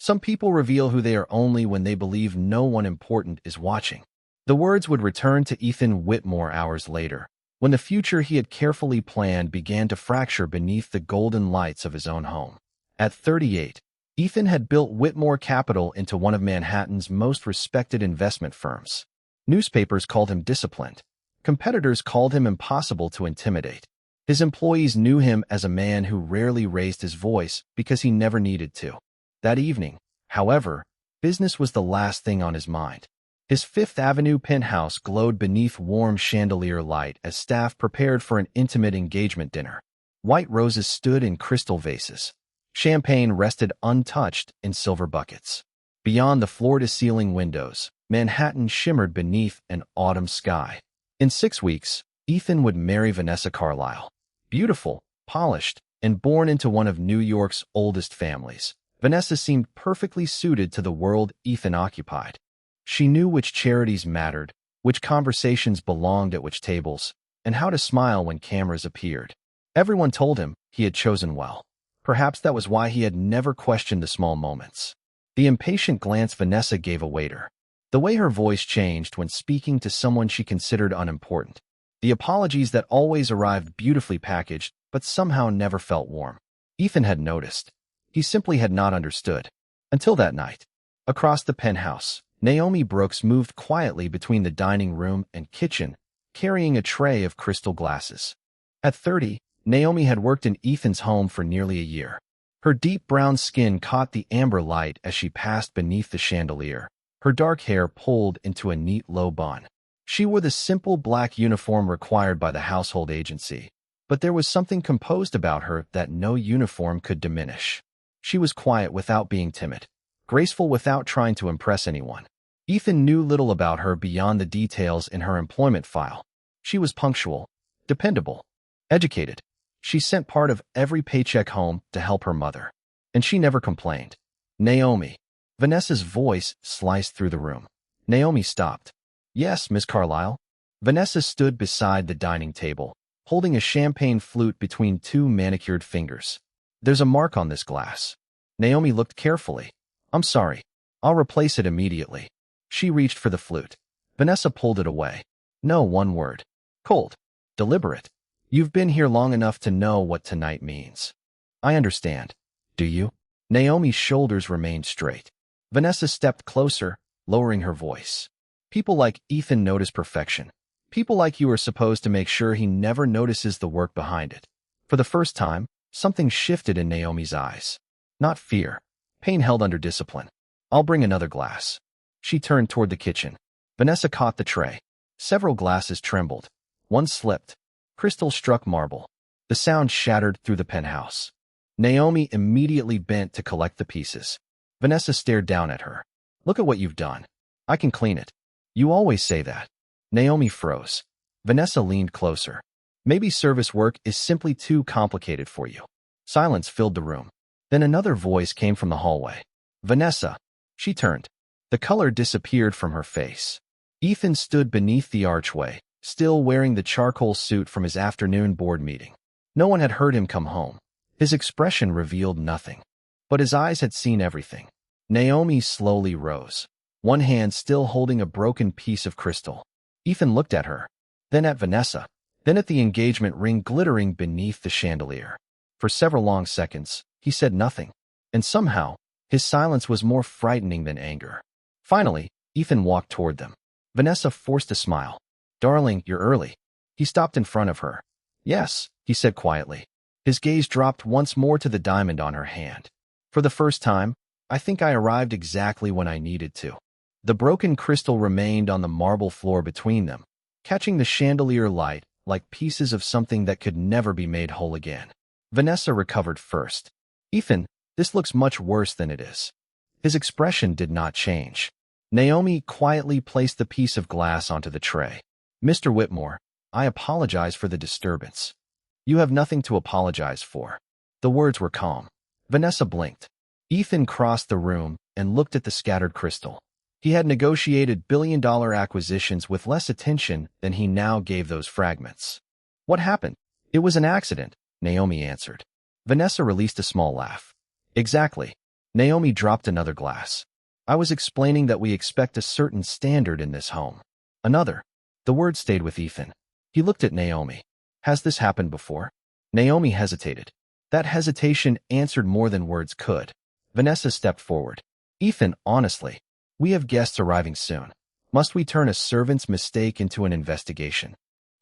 Some people reveal who they are only when they believe no one important is watching. The words would return to Ethan Whitmore hours later, when the future he had carefully planned began to fracture beneath the golden lights of his own home. At 38, Ethan had built Whitmore Capital into one of Manhattan's most respected investment firms. Newspapers called him disciplined. Competitors called him impossible to intimidate. His employees knew him as a man who rarely raised his voice because he never needed to. That evening, however, business was the last thing on his mind. His Fifth Avenue penthouse glowed beneath warm chandelier light as staff prepared for an intimate engagement dinner. White roses stood in crystal vases. Champagne rested untouched in silver buckets. Beyond the floor-to-ceiling windows, Manhattan shimmered beneath an autumn sky. In 6 weeks, Ethan would marry Vanessa Carlyle. Beautiful, polished, and born into one of New York's oldest families, Vanessa seemed perfectly suited to the world Ethan occupied. She knew which charities mattered, which conversations belonged at which tables, and how to smile when cameras appeared. Everyone told him he had chosen well. Perhaps that was why he had never questioned the small moments. The impatient glance Vanessa gave a waiter. The way her voice changed when speaking to someone she considered unimportant. The apologies that always arrived beautifully packaged, but somehow never felt warm. Ethan had noticed. He simply had not understood. Until that night. Across the penthouse, Naomi Brooks moved quietly between the dining room and kitchen, carrying a tray of crystal glasses. At 30, Naomi had worked in Ethan's home for nearly a year. Her deep brown skin caught the amber light as she passed beneath the chandelier, her dark hair pulled into a neat low bun. She wore the simple black uniform required by the household agency, but there was something composed about her that no uniform could diminish. She was quiet without being timid, graceful without trying to impress anyone. Ethan knew little about her beyond the details in her employment file. She was punctual, dependable, educated. She sent part of every paycheck home to help her mother, and she never complained. Naomi. Vanessa's voice sliced through the room. Naomi stopped. Yes, Miss Carlyle. Vanessa stood beside the dining table, holding a champagne flute between 2 manicured fingers. There's a mark on this glass. Naomi looked carefully. I'm sorry. I'll replace it immediately. She reached for the flute. Vanessa pulled it away. No, one word. Cold. Deliberate. You've been here long enough to know what tonight means. I understand. Do you? Naomi's shoulders remained straight. Vanessa stepped closer, lowering her voice. People like Ethan notice perfection. People like you are supposed to make sure he never notices the work behind it. For the first time, something shifted in Naomi's eyes. Not fear. Pain held under discipline. I'll bring another glass. She turned toward the kitchen. Vanessa caught the tray. Several glasses trembled. One slipped. Crystal struck marble. The sound shattered through the penthouse. Naomi immediately bent to collect the pieces. Vanessa stared down at her. Look at what you've done. I can clean it. You always say that. Naomi froze. Vanessa leaned closer. Maybe service work is simply too complicated for you. Silence filled the room. Then another voice came from the hallway. Vanessa. She turned. The color disappeared from her face. Ethan stood beneath the archway, still wearing the charcoal suit from his afternoon board meeting. No one had heard him come home. His expression revealed nothing. But his eyes had seen everything. Naomi slowly rose, one hand still holding a broken piece of crystal. Ethan looked at her, then at Vanessa, then at the engagement ring glittering beneath the chandelier. For several long seconds, he said nothing, and somehow, his silence was more frightening than anger. Finally, Ethan walked toward them. Vanessa forced a smile. Darling, you're early. He stopped in front of her. Yes, he said quietly. His gaze dropped once more to the diamond on her hand. For the first time, I think I arrived exactly when I needed to. The broken crystal remained on the marble floor between them, catching the chandelier light like pieces of something that could never be made whole again. Vanessa recovered first. Ethan, this looks much worse than it is. His expression did not change. Naomi quietly placed the piece of glass onto the tray. Mr. Whitmore, I apologize for the disturbance. You have nothing to apologize for. The words were calm. Vanessa blinked. Ethan crossed the room and looked at the scattered crystal. He had negotiated billion-dollar acquisitions with less attention than he now gave those fragments. What happened? It was an accident, Naomi answered. Vanessa released a small laugh. Exactly. Naomi dropped another glass. I was explaining that we expect a certain standard in this home. Another. The word stayed with Ethan. He looked at Naomi. Has this happened before? Naomi hesitated. That hesitation answered more than words could. Vanessa stepped forward. Ethan, honestly, we have guests arriving soon. Must we turn a servant's mistake into an investigation?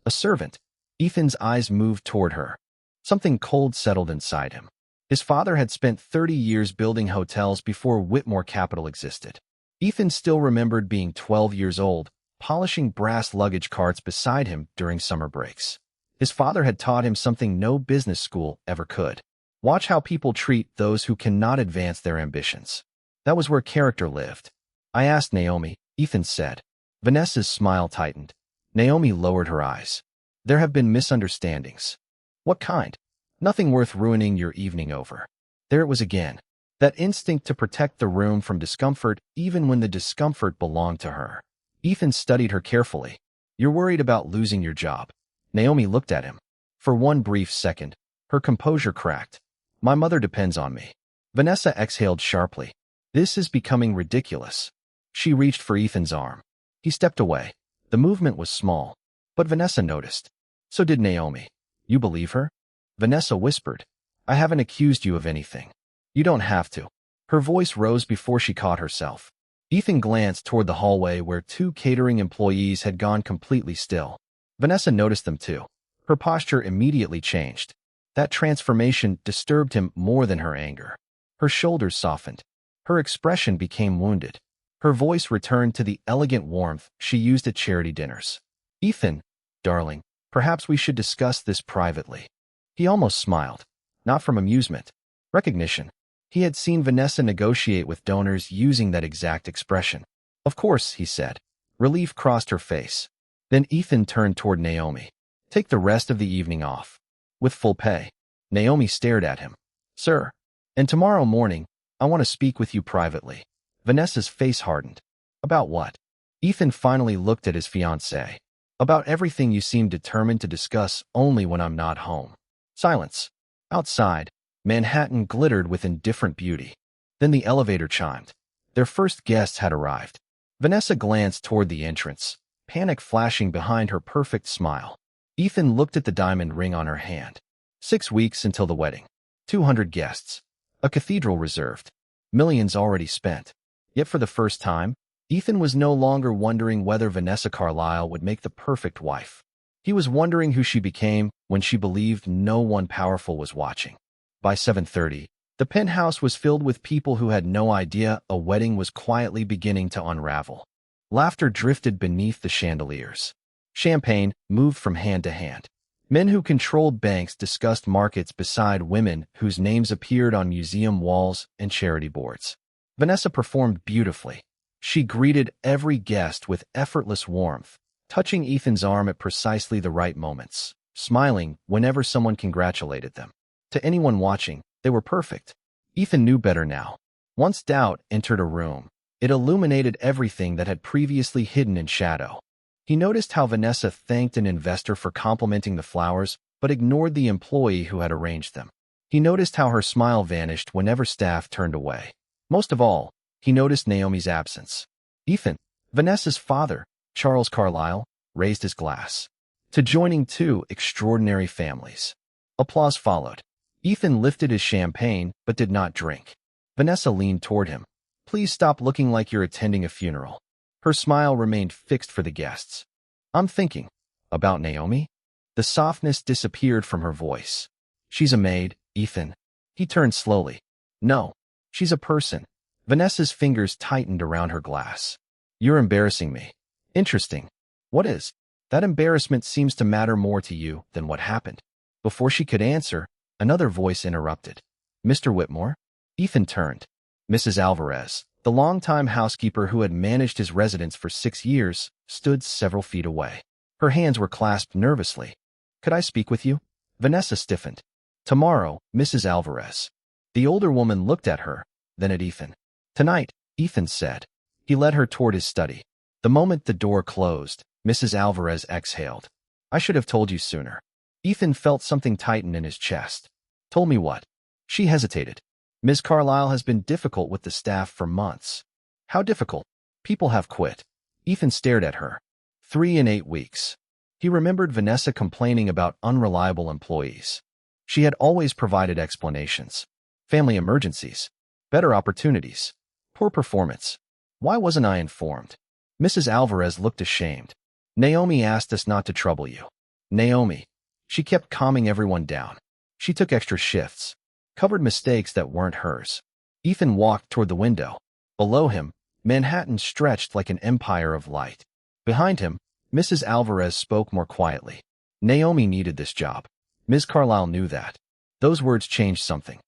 A servant? Ethan's eyes moved toward her. Something cold settled inside him. His father had spent 30 years building hotels before Whitmore Capital existed. Ethan still remembered being 12 years old, polishing brass luggage carts beside him during summer breaks. His father had taught him something no business school ever could. Watch how people treat those who cannot advance their ambitions. That was where character lived. I asked Naomi, Ethan said. Vanessa's smile tightened. Naomi lowered her eyes. There have been misunderstandings. What kind? Nothing worth ruining your evening over. There it was again. That instinct to protect the room from discomfort even when the discomfort belonged to her. Ethan studied her carefully. You're worried about losing your job. Naomi looked at him. For one brief second, her composure cracked. My mother depends on me. Vanessa exhaled sharply. This is becoming ridiculous. She reached for Ethan's arm. He stepped away. The movement was small, but Vanessa noticed. So did Naomi. You believe her? Vanessa whispered. I haven't accused you of anything. You don't have to. Her voice rose before she caught herself. Ethan glanced toward the hallway where two catering employees had gone completely still. Vanessa noticed them too. Her posture immediately changed. That transformation disturbed him more than her anger. Her shoulders softened. Her expression became wounded. Her voice returned to the elegant warmth she used at charity dinners. Ethan, darling, perhaps we should discuss this privately. He almost smiled. Not from amusement. Recognition. He had seen Vanessa negotiate with donors using that exact expression. Of course, he said. Relief crossed her face. Then Ethan turned toward Naomi. Take the rest of the evening off. With full pay. Naomi stared at him. Sir. And tomorrow morning, I want to speak with you privately. Vanessa's face hardened. About what? Ethan finally looked at his fiancée. About everything you seem determined to discuss only when I'm not home. Silence. Outside, Manhattan glittered with indifferent beauty. Then the elevator chimed. Their first guests had arrived. Vanessa glanced toward the entrance, panic flashing behind her perfect smile. Ethan looked at the diamond ring on her hand. 6 weeks until the wedding. 200 guests. A cathedral reserved. Millions already spent. Yet for the first time, Ethan was no longer wondering whether Vanessa Carlyle would make the perfect wife. He was wondering who she became when she believed no one powerful was watching. By 7:30, the penthouse was filled with people who had no idea a wedding was quietly beginning to unravel. Laughter drifted beneath the chandeliers. Champagne moved from hand to hand. Men who controlled banks discussed markets beside women whose names appeared on museum walls and charity boards. Vanessa performed beautifully. She greeted every guest with effortless warmth, touching Ethan's arm at precisely the right moments, smiling whenever someone congratulated them. To anyone watching, they were perfect. Ethan knew better now. Once doubt entered a room, it illuminated everything that had previously hidden in shadow. He noticed how Vanessa thanked an investor for complimenting the flowers, but ignored the employee who had arranged them. He noticed how her smile vanished whenever staff turned away. Most of all, he noticed Naomi's absence. Ethan, Vanessa's father, Charles Carlyle, raised his glass. To joining two extraordinary families. Applause followed. Ethan lifted his champagne, but did not drink. Vanessa leaned toward him. Please stop looking like you're attending a funeral. Her smile remained fixed for the guests. I'm thinking. About Naomi? The softness disappeared from her voice. She's a maid, Ethan. He turned slowly. No. She's a person. Vanessa's fingers tightened around her glass. You're embarrassing me. Interesting. What is? That embarrassment seems to matter more to you than what happened. Before she could answer, another voice interrupted. Mr. Whitmore? Ethan turned. Mrs. Alvarez, the longtime housekeeper who had managed his residence for 6 years, stood several feet away. Her hands were clasped nervously. Could I speak with you? Vanessa stiffened. Tomorrow, Mrs. Alvarez. The older woman looked at her, then at Ethan. Tonight, Ethan said. He led her toward his study. The moment the door closed, Mrs. Alvarez exhaled. I should have told you sooner. Ethan felt something tighten in his chest. Told me what? She hesitated. Ms. Carlyle has been difficult with the staff for months. How difficult? People have quit. Ethan stared at her. 3 in 8 weeks. He remembered Vanessa complaining about unreliable employees. She had always provided explanations. Family emergencies. Better opportunities. Poor performance. Why wasn't I informed? Mrs. Alvarez looked ashamed. Naomi asked us not to trouble you. Naomi. She kept calming everyone down. She took extra shifts. Covered mistakes that weren't hers. Ethan walked toward the window. Below him, Manhattan stretched like an empire of light. Behind him, Mrs. Alvarez spoke more quietly. Naomi needed this job. Ms. Carlyle knew that. Those words changed something.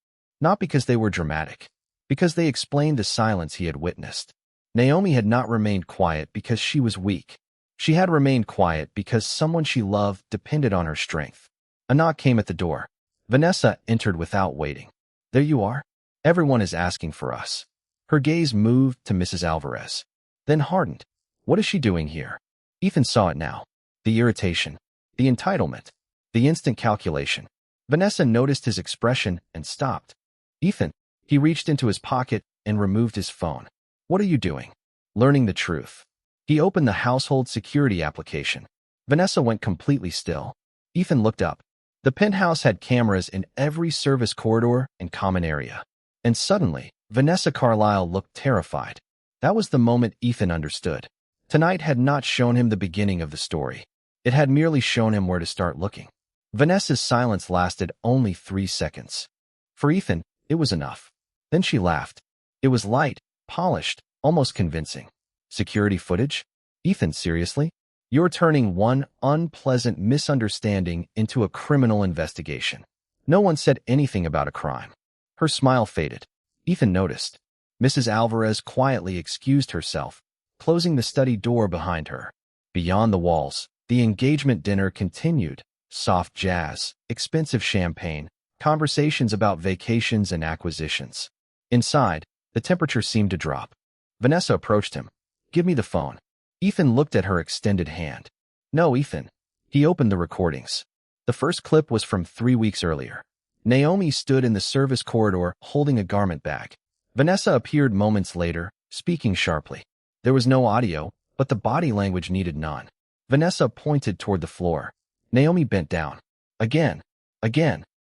Not because they were dramatic. Because they explained the silence he had witnessed. Naomi had not remained quiet because she was weak. She had remained quiet because someone she loved depended on her strength. A knock came at the door. Vanessa entered without waiting. There you are? Everyone is asking for us. Her gaze moved to Mrs. Alvarez. Then hardened. What is she doing here? Ethan saw it now. The irritation. The entitlement. The instant calculation. Vanessa noticed his expression and stopped. Ethan. He reached into his pocket and removed his phone. What are you doing? Learning the truth. He opened the household security application. Vanessa went completely still. Ethan looked up. The penthouse had cameras in every service corridor and common area. And suddenly, Vanessa Carlyle looked terrified. That was the moment Ethan understood. Tonight had not shown him the beginning of the story. It had merely shown him where to start looking. Vanessa's silence lasted only 3 seconds. For Ethan, it was enough. Then she laughed. It was light, polished, almost convincing. Security footage? Ethan, seriously? You're turning one unpleasant misunderstanding into a criminal investigation. No one said anything about a crime. Her smile faded. Ethan noticed. Mrs. Alvarez quietly excused herself, closing the study door behind her. Beyond the walls, the engagement dinner continued. Soft jazz, expensive champagne, conversations about vacations and acquisitions. Inside, the temperature seemed to drop. Vanessa approached him. Give me the phone. Ethan looked at her extended hand. No, Ethan. He opened the recordings. The first clip was from 3 weeks earlier. Naomi stood in the service corridor holding a garment bag. Vanessa appeared moments later, speaking sharply. There was no audio, but the body language needed none. Vanessa pointed toward the floor. Naomi bent down. Again.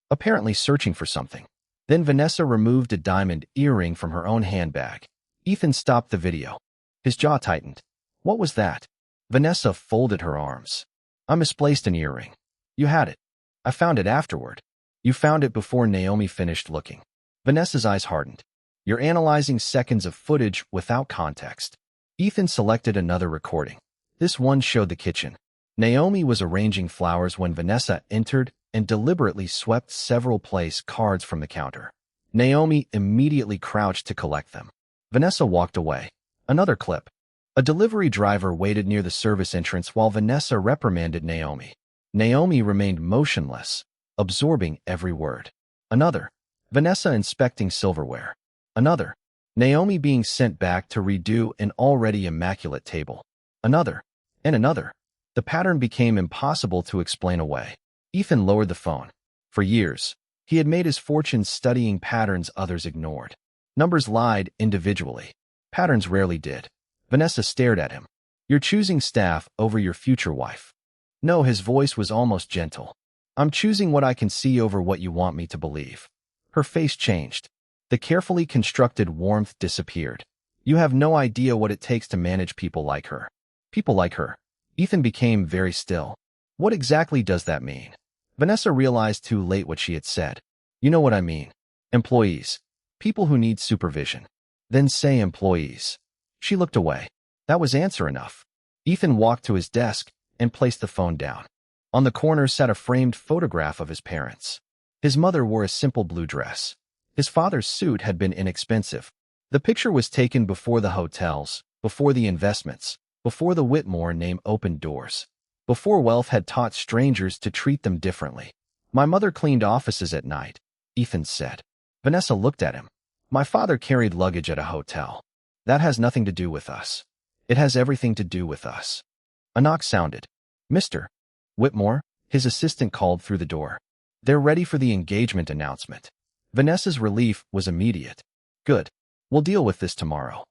Apparently searching for something. Then Vanessa removed a diamond earring from her own handbag. Ethan stopped the video. His jaw tightened. What was that? Vanessa folded her arms. I misplaced an earring. You had it. I found it afterward. You found it before Naomi finished looking. Vanessa's eyes hardened. You're analyzing seconds of footage without context. Ethan selected another recording. This one showed the kitchen. Naomi was arranging flowers when Vanessa entered and deliberately swept several place cards from the counter. Naomi immediately crouched to collect them. Vanessa walked away. Another clip. A delivery driver waited near the service entrance while Vanessa reprimanded Naomi. Naomi remained motionless, absorbing every word. Another. Vanessa inspecting silverware. Another. Naomi being sent back to redo an already immaculate table. Another. And another. The pattern became impossible to explain away. Ethan lowered the phone. For years, he had made his fortune studying patterns others ignored. Numbers lied individually. Patterns rarely did. Vanessa stared at him. You're choosing staff over your future wife. No, his voice was almost gentle. I'm choosing what I can see over what you want me to believe. Her face changed. The carefully constructed warmth disappeared. You have no idea what it takes to manage people like her. People like her. Ethan became very still. What exactly does that mean? Vanessa realized too late what she had said. You know what I mean. Employees. People who need supervision. Then say employees. She looked away. That was answer enough. Ethan walked to his desk and placed the phone down. On the corner sat a framed photograph of his parents. His mother wore a simple blue dress. His father's suit had been inexpensive. The picture was taken before the hotels, before the investments, before the Whitmore name opened doors, before wealth had taught strangers to treat them differently. My mother cleaned offices at night, Ethan said. Vanessa looked at him. My father carried luggage at a hotel. That has nothing to do with us. It has everything to do with us. A knock sounded. Mr. Whitmore, his assistant called through the door. They're ready for the engagement announcement. Vanessa's relief was immediate. Good. We'll deal with this tomorrow.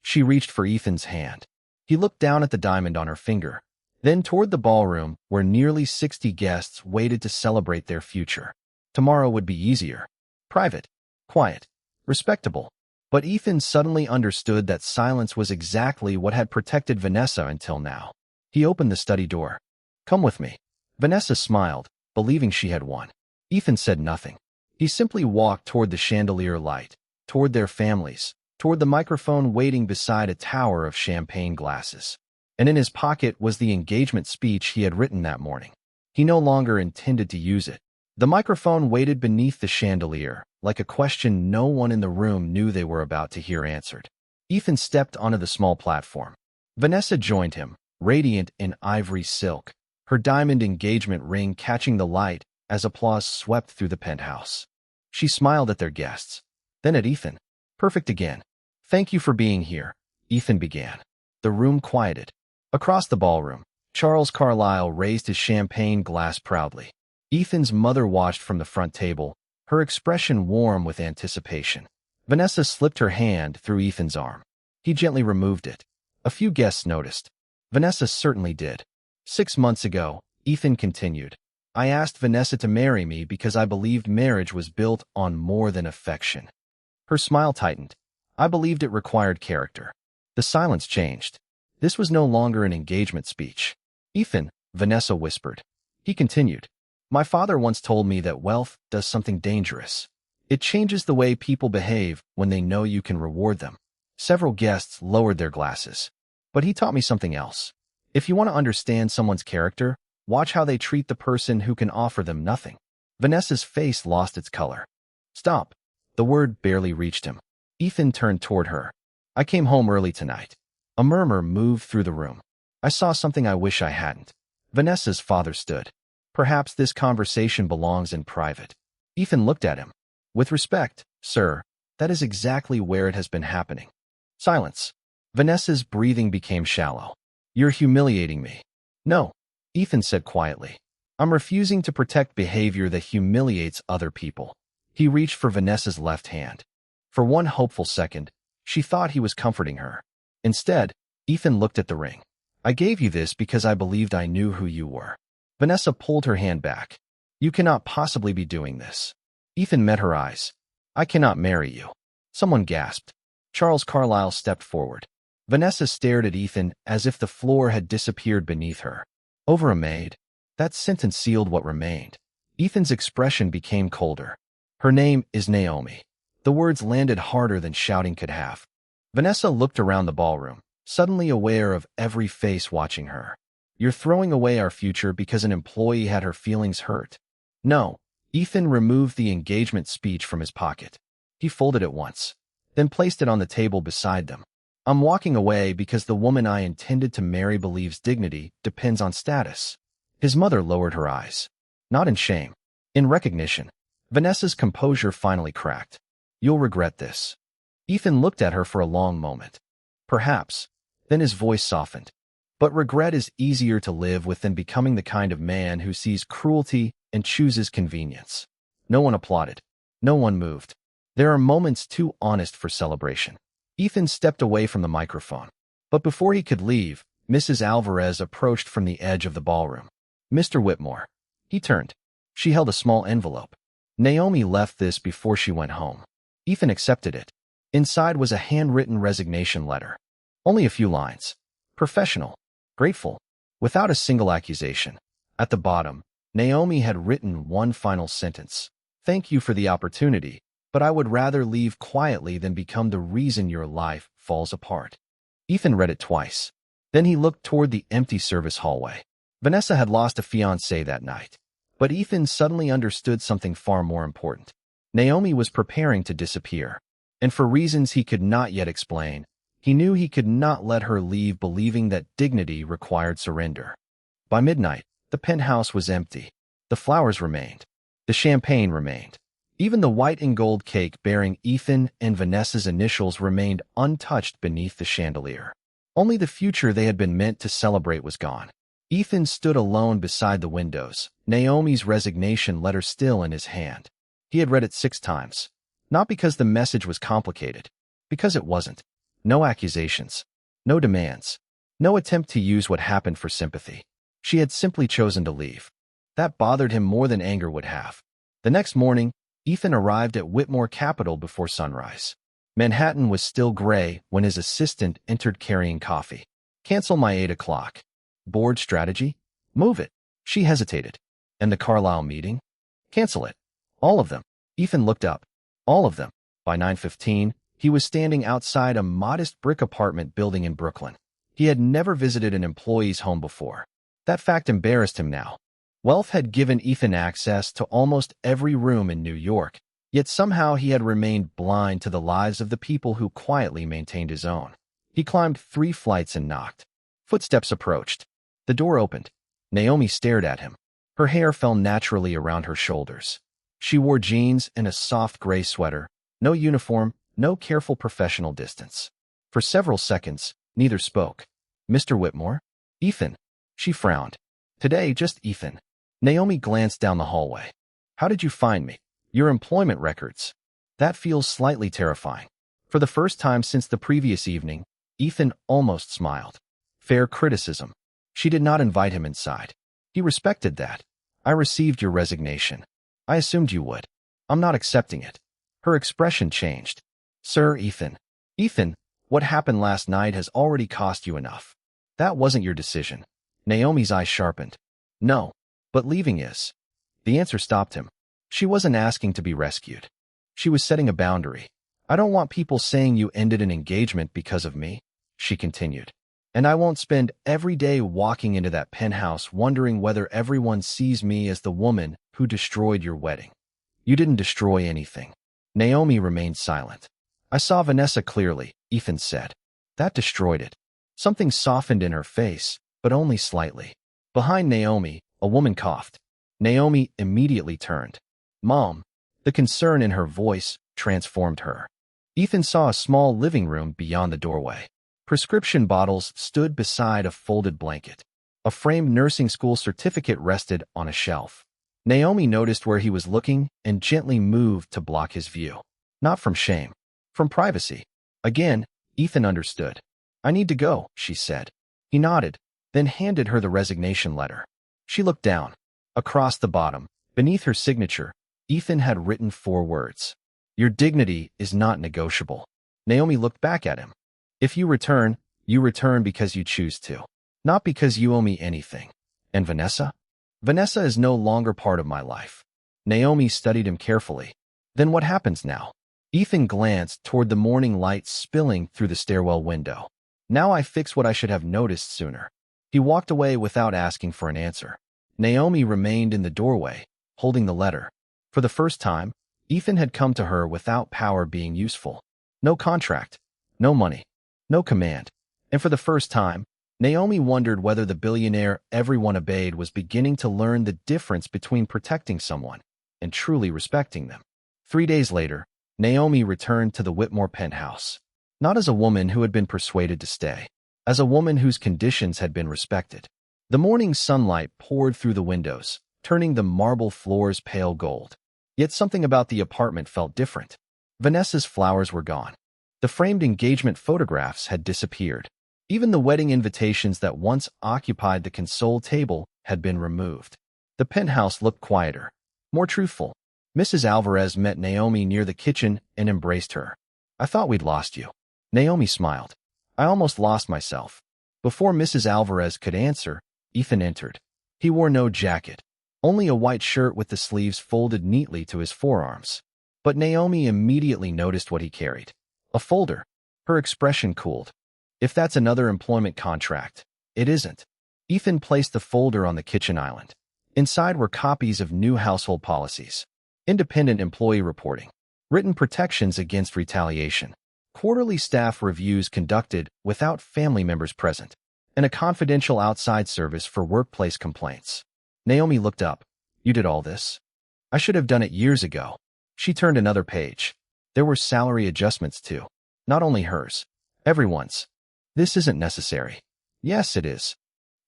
She reached for Ethan's hand. He looked down at the diamond on her finger, then toward the ballroom where nearly 60 guests waited to celebrate their future. Tomorrow would be easier. Private. Quiet. Respectable. But Ethan suddenly understood that silence was exactly what had protected Vanessa until now. He opened the study door. Come with me. Vanessa smiled, believing she had won. Ethan said nothing. He simply walked toward the chandelier light, toward their families, toward the microphone waiting beside a tower of champagne glasses. And in his pocket was the engagement speech he had written that morning. He no longer intended to use it. The microphone waited beneath the chandelier, like a question no one in the room knew they were about to hear answered. Ethan stepped onto the small platform. Vanessa joined him, radiant in ivory silk, her diamond engagement ring catching the light as applause swept through the penthouse. She smiled at their guests, then at Ethan. Perfect again. Thank you for being here, Ethan began. The room quieted. Across the ballroom, Charles Carlyle raised his champagne glass proudly. Ethan's mother watched from the front table, her expression warm with anticipation. Vanessa slipped her hand through Ethan's arm. He gently removed it. A few guests noticed. Vanessa certainly did. 6 months ago, Ethan continued, I asked Vanessa to marry me because I believed marriage was built on more than affection. Her smile tightened. I believed it required character. The silence changed. This was no longer an engagement speech. Ethan, Vanessa whispered. He continued. My father once told me that wealth does something dangerous. It changes the way people behave when they know you can reward them. Several guests lowered their glasses. But he taught me something else. If you want to understand someone's character, watch how they treat the person who can offer them nothing. Vanessa's face lost its color. Stop. The word barely reached him. Ethan turned toward her. I came home early tonight. A murmur moved through the room. I saw something I wish I hadn't. Vanessa's father stood. Perhaps this conversation belongs in private. Ethan looked at him. With respect, sir, that is exactly where it has been happening. Silence. Vanessa's breathing became shallow. You're humiliating me. No, Ethan said quietly. I'm refusing to protect behavior that humiliates other people. He reached for Vanessa's left hand. For one hopeful second, she thought he was comforting her. Instead, Ethan looked at the ring. I gave you this because I believed I knew who you were. Vanessa pulled her hand back. You cannot possibly be doing this. Ethan met her eyes. I cannot marry you. Someone gasped. Charles Carlyle stepped forward. Vanessa stared at Ethan as if the floor had disappeared beneath her. Over a maid. That sentence sealed what remained. Ethan's expression became colder. Her name is Naomi. The words landed harder than shouting could have. Vanessa looked around the ballroom, suddenly aware of every face watching her. You're throwing away our future because an employee had her feelings hurt. No. Ethan removed the engagement speech from his pocket. He folded it once, then placed it on the table beside them. I'm walking away because the woman I intended to marry believes dignity depends on status. His mother lowered her eyes. Not in shame. In recognition. Vanessa's composure finally cracked. You'll regret this. Ethan looked at her for a long moment. Perhaps. Then his voice softened. But regret is easier to live with than becoming the kind of man who sees cruelty and chooses convenience. No one applauded. No one moved. There are moments too honest for celebration. Ethan stepped away from the microphone. But before he could leave, Mrs. Alvarez approached from the edge of the ballroom. Mr. Whitmore. He turned. She held a small envelope. Naomi left this before she went home. Ethan accepted it. Inside was a handwritten resignation letter. Only a few lines. Professional. Grateful. Without a single accusation. At the bottom, Naomi had written one final sentence. Thank you for the opportunity, but I would rather leave quietly than become the reason your life falls apart. Ethan read it twice. Then he looked toward the empty service hallway. Vanessa had lost a fiancé that night. But Ethan suddenly understood something far more important. Naomi was preparing to disappear. And for reasons he could not yet explain, he knew he could not let her leave believing that dignity required surrender. By midnight, the penthouse was empty. The flowers remained. The champagne remained. Even the white and gold cake bearing Ethan and Vanessa's initials remained untouched beneath the chandelier. Only the future they had been meant to celebrate was gone. Ethan stood alone beside the windows, Naomi's resignation letter still in his hand. He had read it 6 times. Not because the message was complicated, because it wasn't. No accusations, no demands, no attempt to use what happened for sympathy. She had simply chosen to leave. That bothered him more than anger would have. The next morning, Ethan arrived at Whitmore Capital before sunrise. Manhattan was still gray when his assistant entered carrying coffee. Cancel my 8 o'clock. Board strategy? Move it. She hesitated. And the Carlisle meeting? Cancel it. All of them. Ethan looked up. All of them. By 9:15, he was standing outside a modest brick apartment building in Brooklyn. He had never visited an employee's home before. That fact embarrassed him now. Wealth had given Ethan access to almost every room in New York, yet somehow he had remained blind to the lives of the people who quietly maintained his own. He climbed 3 flights and knocked. Footsteps approached. The door opened. Naomi stared at him. Her hair fell naturally around her shoulders. She wore jeans and a soft gray sweater, no uniform, no careful professional distance. For several seconds, neither spoke. Mr. Whitmore? Ethan. She frowned. Today, just Ethan. Naomi glanced down the hallway. How did you find me? Your employment records. That feels slightly terrifying. For the first time since the previous evening, Ethan almost smiled. Fair criticism. She did not invite him inside. He respected that. I received your resignation. I assumed you would. I'm not accepting it. Her expression changed. Sir Ethan. Ethan, what happened last night has already cost you enough. That wasn't your decision. Naomi's eyes sharpened. No, but leaving is. The answer stopped him. She wasn't asking to be rescued. She was setting a boundary. I don't want people saying you ended an engagement because of me, she continued. And I won't spend every day walking into that penthouse wondering whether everyone sees me as the woman who destroyed your wedding. You didn't destroy anything. Naomi remained silent. I saw Vanessa clearly, Ethan said. That destroyed it. Something softened in her face, but only slightly. Behind Naomi, a woman coughed. Naomi immediately turned. Mom. The concern in her voice transformed her. Ethan saw a small living room beyond the doorway. Prescription bottles stood beside a folded blanket. A framed nursing school certificate rested on a shelf. Naomi noticed where he was looking and gently moved to block his view. Not from shame. From privacy. Again, Ethan understood. I need to go, she said. He nodded, then handed her the resignation letter. She looked down. Across the bottom, beneath her signature, Ethan had written 4 words. Your dignity is not negotiable. Naomi looked back at him. If you return because you choose to. Not because you owe me anything. And Vanessa? Vanessa is no longer part of my life. Naomi studied him carefully. Then what happens now? Ethan glanced toward the morning light spilling through the stairwell window. Now I fix what I should have noticed sooner. He walked away without asking for an answer. Naomi remained in the doorway, holding the letter. For the first time, Ethan had come to her without power being useful. No contract, no money, no command. And for the first time, Naomi wondered whether the billionaire everyone obeyed was beginning to learn the difference between protecting someone and truly respecting them. 3 days later, Naomi returned to the Whitmore penthouse. Not as a woman who had been persuaded to stay, as a woman whose conditions had been respected. The morning sunlight poured through the windows, turning the marble floors pale gold. Yet something about the apartment felt different. Vanessa's flowers were gone. The framed engagement photographs had disappeared. Even the wedding invitations that once occupied the console table had been removed. The penthouse looked quieter, more truthful. Mrs. Alvarez met Naomi near the kitchen and embraced her. I thought we'd lost you. Naomi smiled. I almost lost myself. Before Mrs. Alvarez could answer, Ethan entered. He wore no jacket, only a white shirt with the sleeves folded neatly to his forearms. But Naomi immediately noticed what he carried. A folder. Her expression cooled. If that's another employment contract, it isn't. Ethan placed the folder on the kitchen island. Inside were copies of new household policies, independent employee reporting, written protections against retaliation, quarterly staff reviews conducted without family members present, and a confidential outside service for workplace complaints. Naomi looked up. You did all this? I should have done it years ago. She turned another page. There were salary adjustments too. Not only hers. Everyone's. This isn't necessary. Yes, it is.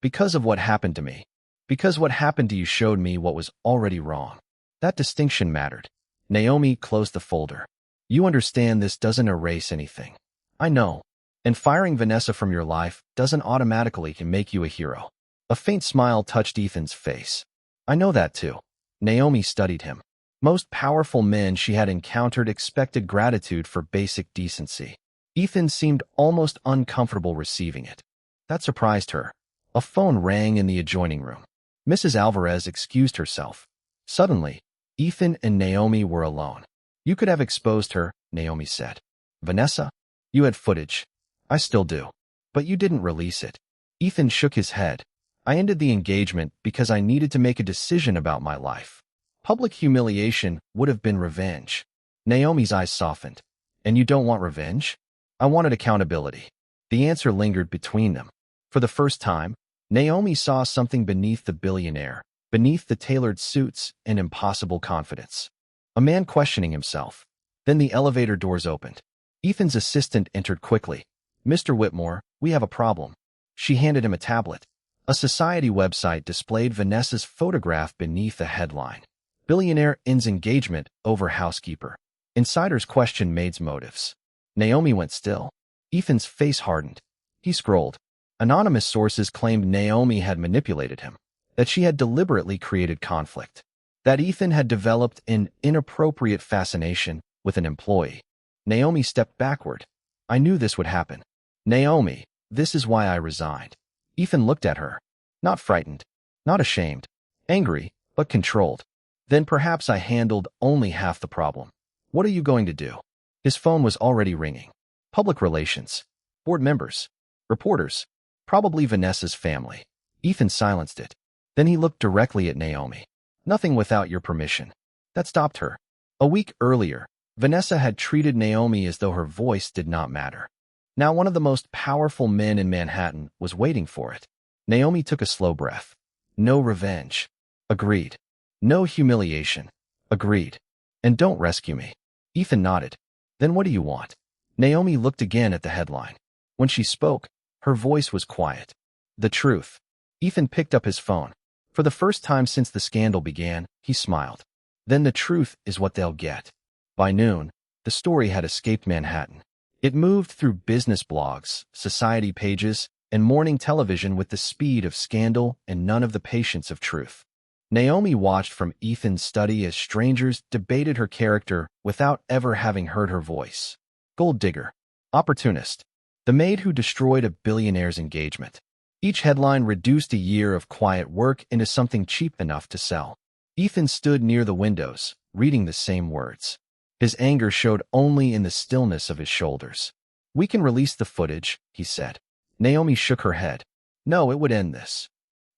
Because of what happened to me. Because what happened to you showed me what was already wrong. That distinction mattered. Naomi closed the folder. You understand this doesn't erase anything. I know. And firing Vanessa from your life doesn't automatically make you a hero. A faint smile touched Ethan's face. I know that too. Naomi studied him. Most powerful men she had encountered expected gratitude for basic decency. Ethan seemed almost uncomfortable receiving it. That surprised her. A phone rang in the adjoining room. Mrs. Alvarez excused herself. Suddenly, Ethan and Naomi were alone. You could have exposed her, Naomi said. Vanessa? You had footage. I still do. But you didn't release it. Ethan shook his head. I ended the engagement because I needed to make a decision about my life. Public humiliation would have been revenge. Naomi's eyes softened. And you don't want revenge? I wanted accountability. The answer lingered between them. For the first time, Naomi saw something beneath the billionaire, beneath the tailored suits and impossible confidence. A man questioning himself. Then the elevator doors opened. Ethan's assistant entered quickly. Mr. Whitmore, we have a problem. She handed him a tablet. A society website displayed Vanessa's photograph beneath a headline. Billionaire ends engagement over housekeeper. Insiders questioned Maid's motives. Naomi went still. Ethan's face hardened. He scrolled. Anonymous sources claimed Naomi had manipulated him, that she had deliberately created conflict, that Ethan had developed an inappropriate fascination with an employee. Naomi stepped backward. I knew this would happen. Naomi, this is why I resigned. Ethan looked at her. Not frightened, not ashamed, angry, but controlled. Then perhaps I handled only half the problem. What are you going to do? His phone was already ringing. Public relations. Board members. Reporters. Probably Vanessa's family. Ethan silenced it. Then he looked directly at Naomi. Nothing without your permission. That stopped her. A week earlier, Vanessa had treated Naomi as though her voice did not matter. Now one of the most powerful men in Manhattan was waiting for it. Naomi took a slow breath. No revenge. Agreed. No humiliation. Agreed. And don't rescue me. Ethan nodded. Then what do you want? Naomi looked again at the headline. When she spoke, her voice was quiet. The truth. Ethan picked up his phone. For the first time since the scandal began, he smiled. Then the truth is what they'll get. By noon, the story had escaped Manhattan. It moved through business blogs, society pages, and morning television with the speed of scandal and none of the patience of truth. Naomi watched from Ethan's study as strangers debated her character without ever having heard her voice. Gold digger. Opportunist. The maid who destroyed a billionaire's engagement. Each headline reduced a year of quiet work into something cheap enough to sell. Ethan stood near the windows, reading the same words. His anger showed only in the stillness of his shoulders. We can release the footage, he said. Naomi shook her head. No, it would end this.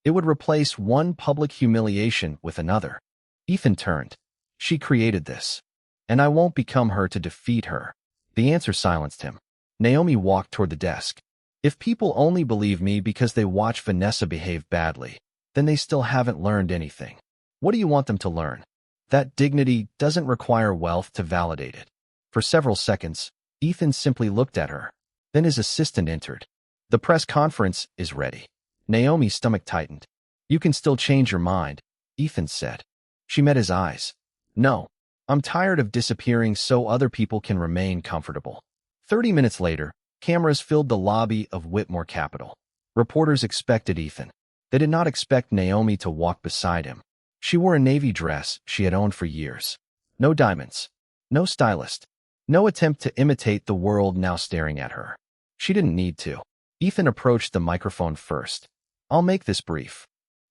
It would replace one public humiliation with another. Ethan turned. She created this. And I won't become her to defeat her. The answer silenced him. Naomi walked toward the desk. If people only believe me because they watch Vanessa behave badly, then they still haven't learned anything. What do you want them to learn? That dignity doesn't require wealth to validate it. For several seconds, Ethan simply looked at her. Then his assistant entered. The press conference is ready. Naomi's stomach tightened. You can still change your mind, Ethan said. She met his eyes. No, I'm tired of disappearing so other people can remain comfortable. 30 minutes later, cameras filled the lobby of Whitmore Capital. Reporters expected Ethan. They did not expect Naomi to walk beside him. She wore a navy dress she had owned for years. No diamonds. No stylist. No attempt to imitate the world now staring at her. She didn't need to. Ethan approached the microphone first. I'll make this brief.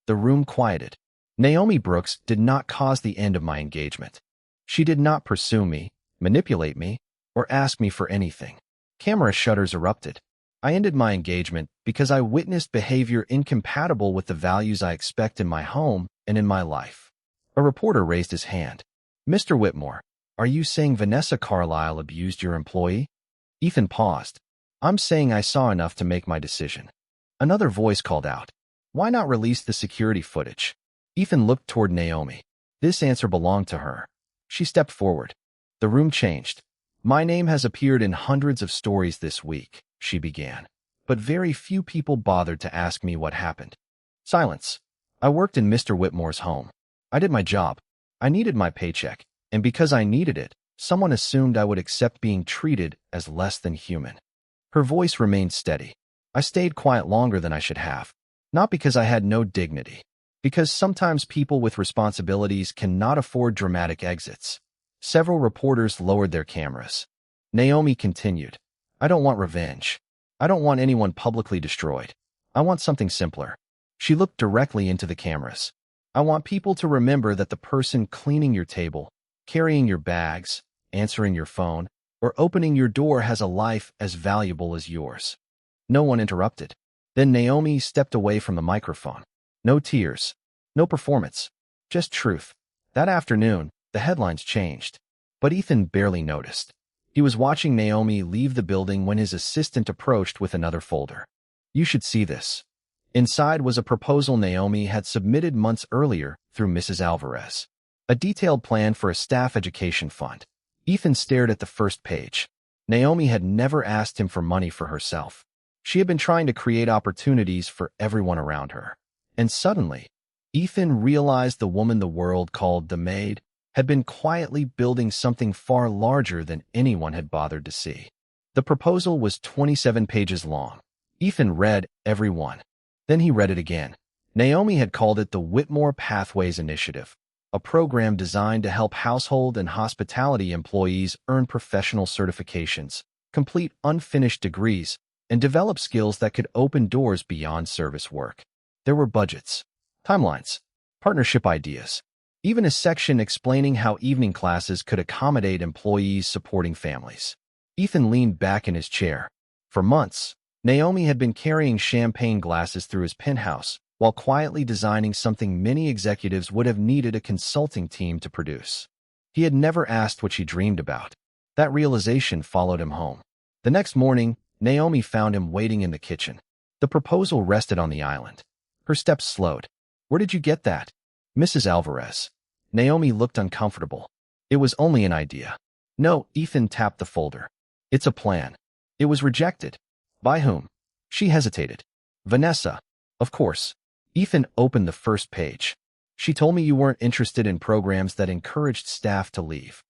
The room quieted. Naomi Brooks did not cause the end of my engagement. She did not pursue me, manipulate me, or ask me for anything. Camera shutters erupted. I ended my engagement because I witnessed behavior incompatible with the values I expect in my home and in my life. A reporter raised his hand. Mr. Whitmore, are you saying Vanessa Carlyle abused your employee? Ethan paused. I'm saying I saw enough to make my decision. Another voice called out. Why not release the security footage? Ethan looked toward Naomi. This answer belonged to her. She stepped forward. The room changed. My name has appeared in hundreds of stories this week, she began. But very few people bothered to ask me what happened. Silence. I worked in Mr. Whitmore's home. I did my job. I needed my paycheck, and because I needed it, Someone assumed I would accept being treated as less than human. Her voice remained steady. I stayed quiet longer than I should have. Not because I had no dignity. Because sometimes people with responsibilities cannot afford dramatic exits. Several reporters lowered their cameras. Naomi continued. I don't want revenge. I don't want anyone publicly destroyed. I want something simpler. She looked directly into the cameras. I want people to remember that the person cleaning your table, carrying your bags, answering your phone, or opening your door has a life as valuable as yours. No one interrupted. Then Naomi stepped away from the microphone. No tears. No performance. Just truth. That afternoon, the headlines changed. But Ethan barely noticed. He was watching Naomi leave the building when his assistant approached with another folder. You should see this. Inside was a proposal Naomi had submitted months earlier through Mrs. Alvarez. A detailed plan for a staff education fund. Ethan stared at the first page. Naomi had never asked him for money for herself. She had been trying to create opportunities for everyone around her. And suddenly, Ethan realized the woman the world called the Maid had been quietly building something far larger than anyone had bothered to see. The proposal was 27 pages long. Ethan read every one. Then he read it again. Naomi had called it the Whitmore Pathways Initiative, a program designed to help household and hospitality employees earn professional certifications, complete unfinished degrees, and develop skills that could open doors beyond service work. There were budgets, timelines, partnership ideas, even a section explaining how evening classes could accommodate employees supporting families. Ethan leaned back in his chair. For months, Naomi had been carrying champagne glasses through his penthouse while quietly designing something many executives would have needed a consulting team to produce. He had never asked what she dreamed about. That realization followed him home. The next morning, Naomi found him waiting in the kitchen. The proposal rested on the island. Her steps slowed. Where did you get that? Mrs. Alvarez. Naomi looked uncomfortable. It was only an idea. No, Ethan tapped the folder. It's a plan. It was rejected. By whom? She hesitated. Vanessa. Of course. Ethan opened the first page. She told me you weren't interested in programs that encouraged staff to leave.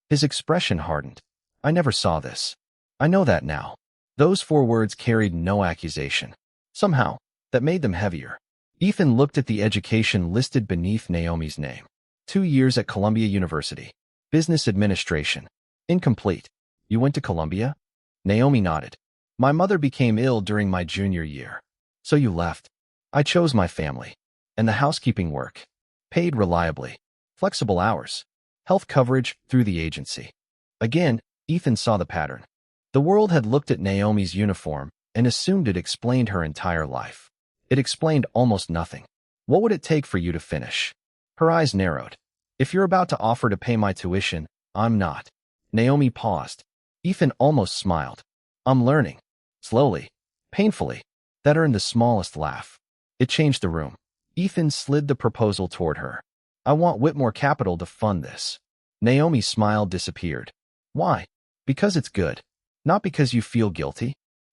His expression hardened. I never saw this. I know that now. Those 4 words carried no accusation. Somehow, that made them heavier. Ethan looked at the education listed beneath Naomi's name. 2 years at Columbia University. Business Administration. Incomplete. You went to Columbia? Naomi nodded. My mother became ill during my junior year. So you left. I chose my family. And the housekeeping work. Paid reliably. Flexible hours. Health coverage through the agency. Again, Ethan saw the pattern. The world had looked at Naomi's uniform and assumed it explained her entire life. It explained almost nothing. What would it take for you to finish? Her eyes narrowed. If you're about to offer to pay my tuition, I'm not. Naomi paused. Ethan almost smiled. I'm learning. Slowly. Painfully. That earned the smallest laugh. It changed the room. Ethan slid the proposal toward her. I want Whitmore Capital to fund this. Naomi's smile disappeared. Why? Because it's good. Not because you feel guilty.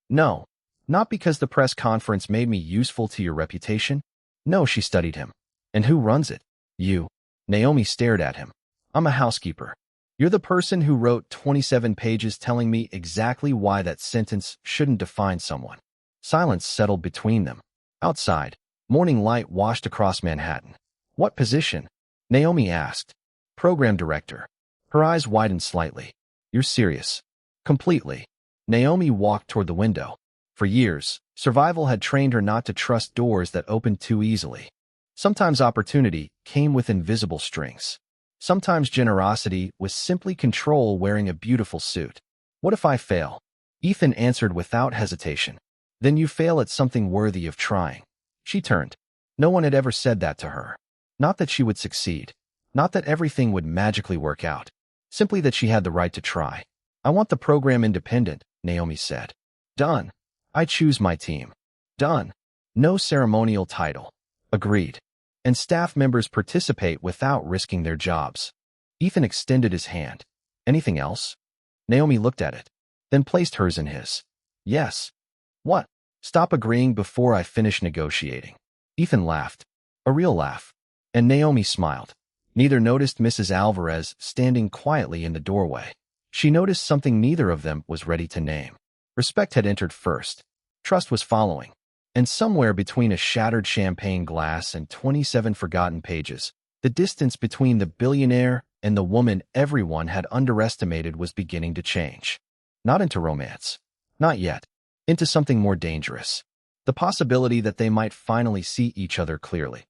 No. Not because the press conference made me useful to your reputation. No, she studied him. And who runs it? You. Naomi stared at him. I'm a housekeeper. You're the person who wrote 27 pages telling me exactly why that sentence shouldn't define someone. Silence settled between them. Outside, morning light washed across Manhattan. What position? Naomi asked. Program director. Her eyes widened slightly. You're serious. Completely. Naomi walked toward the window. For years, survival had trained her not to trust doors that opened too easily. Sometimes opportunity came with invisible strings. Sometimes generosity was simply control wearing a beautiful suit. What if I fail? Ethan answered without hesitation. Then you fail at something worthy of trying. She turned. No one had ever said that to her. Not that she would succeed. Not that everything would magically work out. Simply that she had the right to try. I want the program independent, Naomi said. Done. I choose my team. Done. No ceremonial title. Agreed. And staff members participate without risking their jobs. Ethan extended his hand. Anything else? Naomi looked at it, then placed hers in his. Yes. What? Stop agreeing before I finish negotiating. Ethan laughed. A real laugh. And Naomi smiled. Neither noticed Mrs. Alvarez standing quietly in the doorway. She noticed something neither of them was ready to name. Respect had entered first. Trust was following. And somewhere between a shattered champagne glass and 27 forgotten pages, the distance between the billionaire and the woman everyone had underestimated was beginning to change. Not into romance. Not yet. Into something more dangerous. The possibility that they might finally see each other clearly.